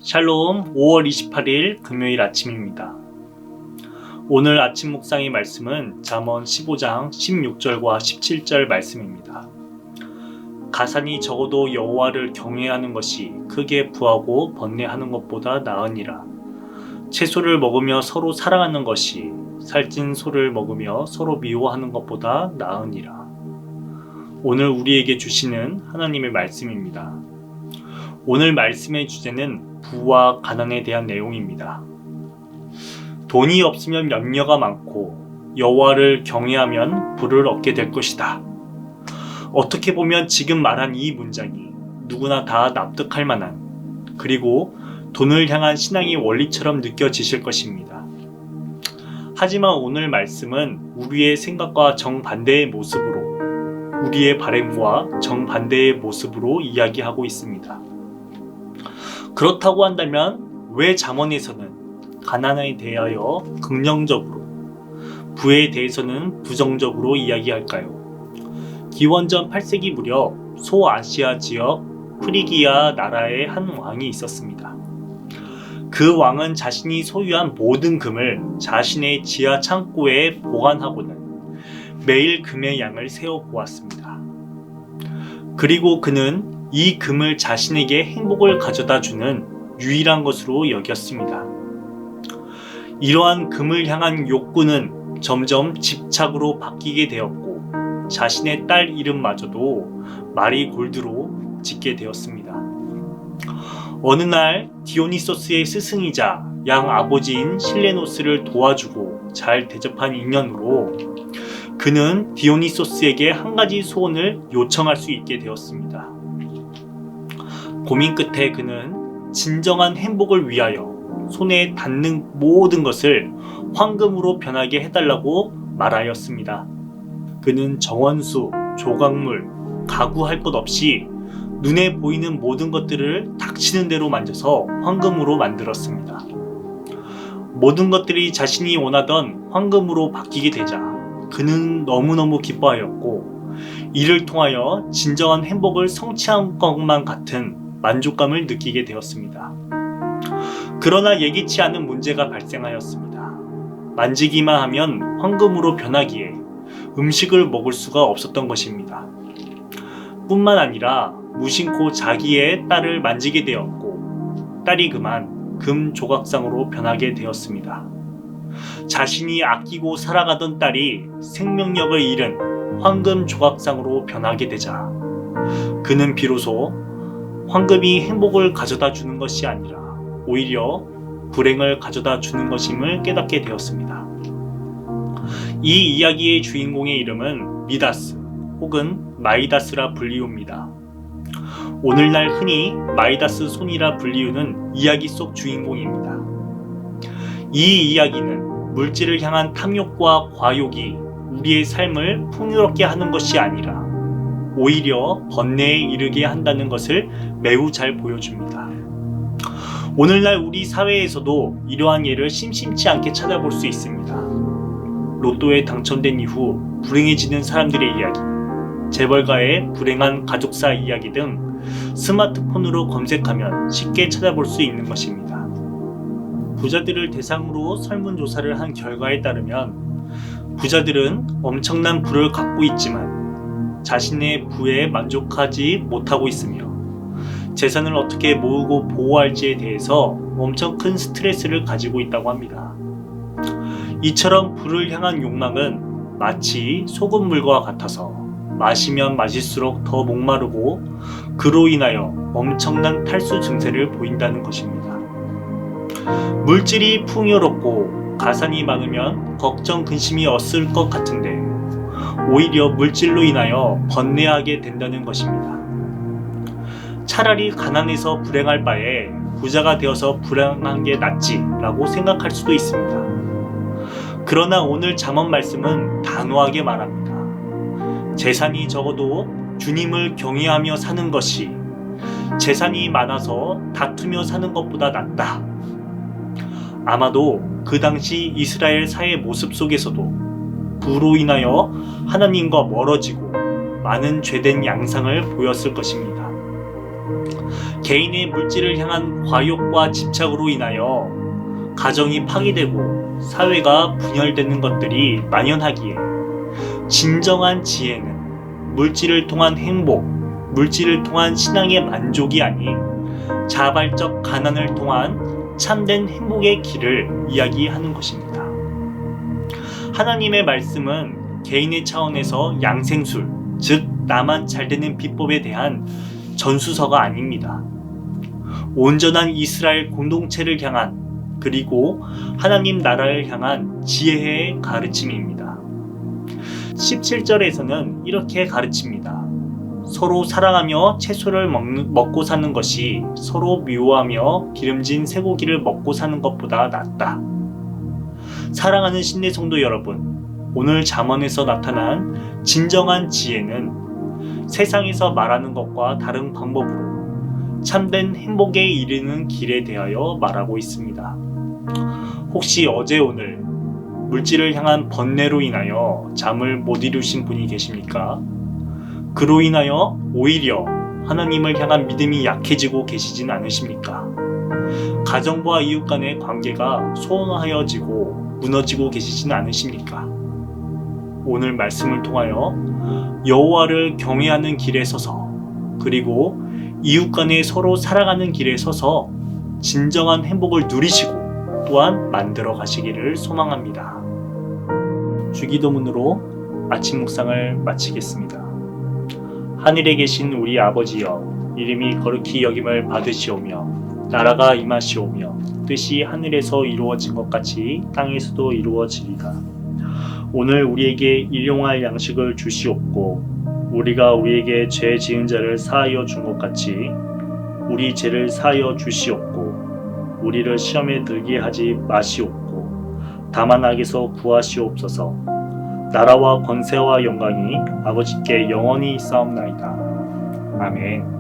샬롬 5월 28일 금요일 아침입니다. 오늘 아침 묵상의 말씀은 잠언 15장 16절과 17절 말씀입니다. 가산이 적어도 여호와를 경외하는 것이 크게 부하고 번뇌하는 것보다 나으니라. 채소를 먹으며 서로 사랑하는 것이 살찐 소를 먹으며 서로 미워하는 것보다 나으니라. 오늘 우리에게 주시는 하나님의 말씀입니다. 오늘 말씀의 주제는 부와 가난에 대한 내용입니다. 돈이 없으면 염려가 많고 여호와를 경외하면 부를 얻게 될 것이다. 어떻게 보면 지금 말한 이 문장이 누구나 다 납득할 만한, 그리고 돈을 향한 신앙의 원리처럼 느껴지실 것입니다. 하지만 오늘 말씀은 우리의 생각과 정반대의 모습으로, 우리의 바램과 정반대의 모습으로 이야기하고 있습니다. 그렇다고 한다면 왜 잠언에서는 가난에 대하여 긍정적으로, 부에 대해서는 부정적으로 이야기할까요? 기원전 8세기 무렵 소아시아 지역 프리기아 나라에 한 왕이 있었습니다. 그 왕은 자신이 소유한 모든 금을 자신의 지하 창고에 보관하고는 매일 금의 양을 세어 보았습니다. 그리고 그는 이 금을 자신에게 행복을 가져다 주는 유일한 것으로 여겼습니다. 이러한 금을 향한 욕구는 점점 집착으로 바뀌게 되었고, 자신의 딸 이름마저도 마리골드로 짓게 되었습니다. 어느 날 디오니소스의 스승이자 양 아버지인 실레노스를 도와주고 잘 대접한 인연으로 그는 디오니소스에게 한 가지 소원을 요청할 수 있게 되었습니다. 고민 끝에 그는 진정한 행복을 위하여 손에 닿는 모든 것을 황금으로 변하게 해달라고 말하였습니다. 그는 정원수, 조각물, 가구할 것 없이 눈에 보이는 모든 것들을 닥치는 대로 만져서 황금으로 만들었습니다. 모든 것들이 자신이 원하던 황금으로 바뀌게 되자 그는 너무너무 기뻐하였고, 이를 통하여 진정한 행복을 성취한 것만 같은 만족감을 느끼게 되었습니다. 그러나 예기치 않은 문제가 발생하였습니다. 만지기만 하면 황금으로 변하기에 음식을 먹을 수가 없었던 것입니다. 뿐만 아니라 무심코 자기의 딸을 만지게 되었고, 딸이 그만 금 조각상으로 변하게 되었습니다. 자신이 아끼고 사랑하던 딸이 생명력을 잃은 황금 조각상으로 변하게 되자 그는 비로소 황금이 행복을 가져다 주는 것이 아니라 오히려 불행을 가져다 주는 것임을 깨닫게 되었습니다. 이 이야기의 주인공의 이름은 미다스 혹은 마이다스라 불리우입니다. 오늘날 흔히 마이다스 손이라 불리우는 이야기 속 주인공입니다. 이 이야기는 물질을 향한 탐욕과 과욕이 우리의 삶을 풍요롭게 하는 것이 아니라 오히려 번뇌에 이르게 한다는 것을 매우 잘 보여줍니다. 오늘날 우리 사회에서도 이러한 예를 심심치 않게 찾아볼 수 있습니다. 로또에 당첨된 이후 불행해지는 사람들의 이야기, 재벌가의 불행한 가족사 이야기 등 스마트폰으로 검색하면 쉽게 찾아볼 수 있는 것입니다. 부자들을 대상으로 설문조사를 한 결과에 따르면 부자들은 엄청난 부를 갖고 있지만 자신의 부에 만족하지 못하고 있으며 재산을 어떻게 모으고 보호할지에 대해서 엄청 큰 스트레스를 가지고 있다고 합니다. 이처럼 부를 향한 욕망은 마치 소금물과 같아서 마시면 마실수록 더 목마르고 그로 인하여 엄청난 탈수 증세를 보인다는 것입니다. 물질이 풍요롭고 가산이 많으면 걱정 근심이 없을 것 같은데 오히려 물질로 인하여 번뇌하게 된다는 것입니다. 차라리 가난해서 불행할 바에 부자가 되어서 불행한 게 낫지 라고 생각할 수도 있습니다. 그러나 오늘 잠언 말씀은 단호하게 말합니다. 재산이 적어도 주님을 경외하며 사는 것이 재산이 많아서 다투며 사는 것보다 낫다. 아마도 그 당시 이스라엘 사회 모습 속에서도 부로 인하여 하나님과 멀어지고 많은 죄된 양상을 보였을 것입니다. 개인의 물질을 향한 과욕과 집착으로 인하여 가정이 파괴되고 사회가 분열되는 것들이 만연하기에 진정한 지혜는 물질을 통한 행복, 물질을 통한 신앙의 만족이 아닌 자발적 가난을 통한 참된 행복의 길을 이야기하는 것입니다. 하나님의 말씀은 개인의 차원에서 양생술, 즉 나만 잘되는 비법에 대한 전수서가 아닙니다. 온전한 이스라엘 공동체를 향한 그리고 하나님 나라를 향한 지혜의 가르침입니다. 17절에서는 이렇게 가르칩니다. 서로 사랑하며 채소를 먹고 사는 것이 서로 미워하며 기름진 쇠고기를 먹고 사는 것보다 낫다. 사랑하는 신내 성도 여러분, 오늘 잠언에서 나타난 진정한 지혜는 세상에서 말하는 것과 다른 방법으로 참된 행복에 이르는 길에 대하여 말하고 있습니다. 혹시 어제 오늘 물질을 향한 번뇌로 인하여 잠을 못 이루신 분이 계십니까? 그로 인하여 오히려 하나님을 향한 믿음이 약해지고 계시진 않으십니까? 가정과 이웃 간의 관계가 소원하여지고 무너지고 계시진 않으십니까? 오늘 말씀을 통하여 여호와를 경외하는 길에 서서 그리고 이웃 간에 서로 살아가는 길에 서서 진정한 행복을 누리시고 또한 만들어 가시기를 소망합니다. 주기도문으로 아침 묵상을 마치겠습니다. 하늘에 계신 우리 아버지여, 이름이 거룩히 여김을 받으시오며 나라가 임하시오며 뜻이 하늘에서 이루어진 것 같이 땅에서도 이루어지리다. 오늘 우리에게 일용할 양식을 주시옵고 우리가 우리에게 죄 지은 자를 사하여 준 것 같이 우리 죄를 사하여 주시옵고 우리를 시험에 들게 하지 마시옵고 다만 악에서 구하시옵소서. 나라와 권세와 영광이 아버지께 영원히 있사옵나이다. 아멘.